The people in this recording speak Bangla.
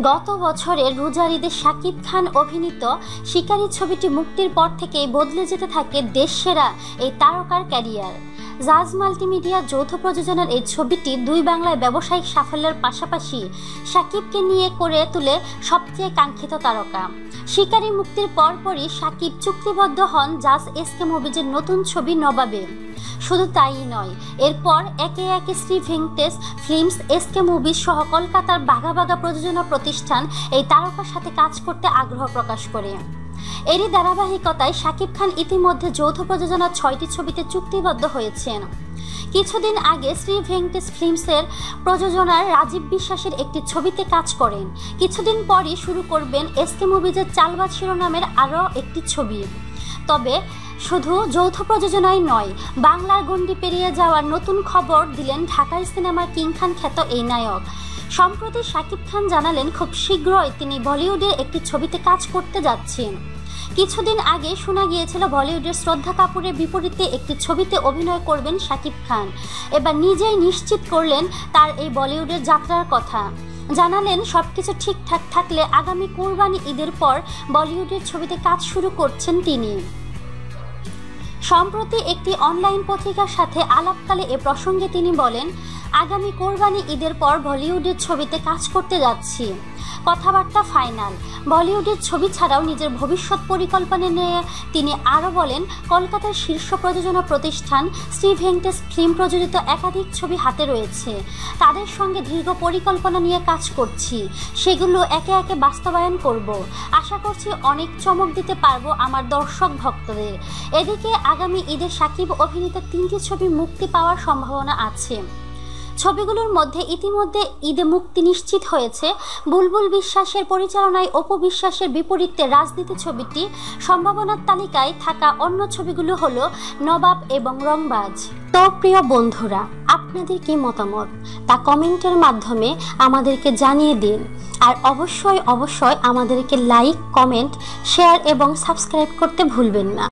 গত বছরের রোজার ঈদে শাকিব খান অভিনীত শিকারী ছবিটি মুক্তির পর থেকেই বদলে যেতে থাকে দেশসেরা এই তারকার ক্যারিয়ার। জাজ মাল্টিমিডিয়া যৌথ প্রযোজনার এই ছবিটি দুই বাংলায় ব্যবসায়িক সাফল্যের পাশাপাশি শাকিবকে নিয়ে করে তুলে সবচেয়ে কাঙ্ক্ষিত তারকা। শিকারী মুক্তির পরপরই শাকিব চুক্তিবদ্ধ হন জাজ এসকে মুভিজের নতুন ছবি নবাবে। শুধু তাই নয়, এরপর একে একে Shri Venkatesh films, SK movies সহ কলকাতার বাঘা বাঘা প্রযোজনা প্রতিষ্ঠান এই তারকার সাথে কাজ করতে আগ্রহ প্রকাশ করে। এরই ধারাবাহিকতায় শাকিব খান ইতিমধ্যে যৌথ প্রযোজনার 6টি ছবিতে চুক্তিবদ্ধ হয়েছেন। কিছুদিন আগে শ্রী ভেঙ্কটেশ ফিল্মসের প্রযোজনার রাজীব বিশ্বাসের একটি ছবিতে কাজ করেন। কিছুদিন পরই শুরু করবেন এসকে মুভিজের চালবাজ শিরোনামের আরও একটি ছবি। তবে শুধু যৌথ প্রযোজনায় নয়, বাংলার গণ্ডি পেরিয়ে যাওয়ার নতুন খবর দিলেন ঢাকার সিনেমার কিং খান খ্যাত এই নায়ক। সম্প্রতি শাকিব খান জানালেন খুব শীঘ্রই তিনি বলিউডের একটি ছবিতে কাজ করতে যাচ্ছেন। কিছুদিন আগে শোনা গিয়েছিল বলিউডের শ্রদ্ধা কাপুরের বিপরীতে একটি ছবিতে অভিনয় করবেন শাকিব খান। এবার নিজেই নিশ্চিত করলেন তার এই বলিউডের যাত্রার কথা। জানালেন সবকিছু ঠিকঠাক থাকলে আগামী কুরবানি ঈদের পর বলিউডের ছবিতে কাজ শুরু করছেন তিনি। সম্প্রতি একটি অনলাইন পত্রিকার সাথে আলাপকালে এ প্রসঙ্গে তিনি বলেন, আগামী কোরবানি ঈদের পর বলিউডের ছবিতে কাজ করতে যাচ্ছি। কথাবার্তা ফাইনাল। বলিউডের ছবি ছাড়াও নিজের ভবিষ্যৎ পরিকল্পনা নিয়ে তিনি আরও বলেন, কলকাতার শীর্ষ প্রযোজনা প্রতিষ্ঠান শ্রী ভেঙ্কটেশ ফিল্ম প্রযোজিত একাধিক ছবি হাতে রয়েছে। তাদের সঙ্গে দীর্ঘ পরিকল্পনা নিয়ে কাজ করছি, সেগুলো একে একে বাস্তবায়ন করব। আশা করছি অনেক চমক দিতে পারবো আমার দর্শক ভক্তদের। এদিকে আগামী ঈদে শাকিব অভিনীত 3টি ছবি মুক্তি পাওয়ার সম্ভাবনা আছে। ছবিগুলোর মধ্যে ইতিমধ্যে ঈদে মুক্তি নিশ্চিত হয়েছে বুলবুল বিশ্বাসের পরিচালনায় অপু বিশ্বাসের বিপরীতে রাজনীতি ছবিটি। সম্ভাবনার তালিকায় থাকা অন্য ছবিগুলো হলো নবাব এবং রংবাজ। তো প্রিয় বন্ধুরা, আপনাদের কি মতামত তা কমেন্টের মাধ্যমে আমাদেরকে জানিয়ে দিন। আর অবশ্যই আমাদেরকে লাইক, কমেন্ট, শেয়ার এবং সাবস্ক্রাইব করতে ভুলবেন না।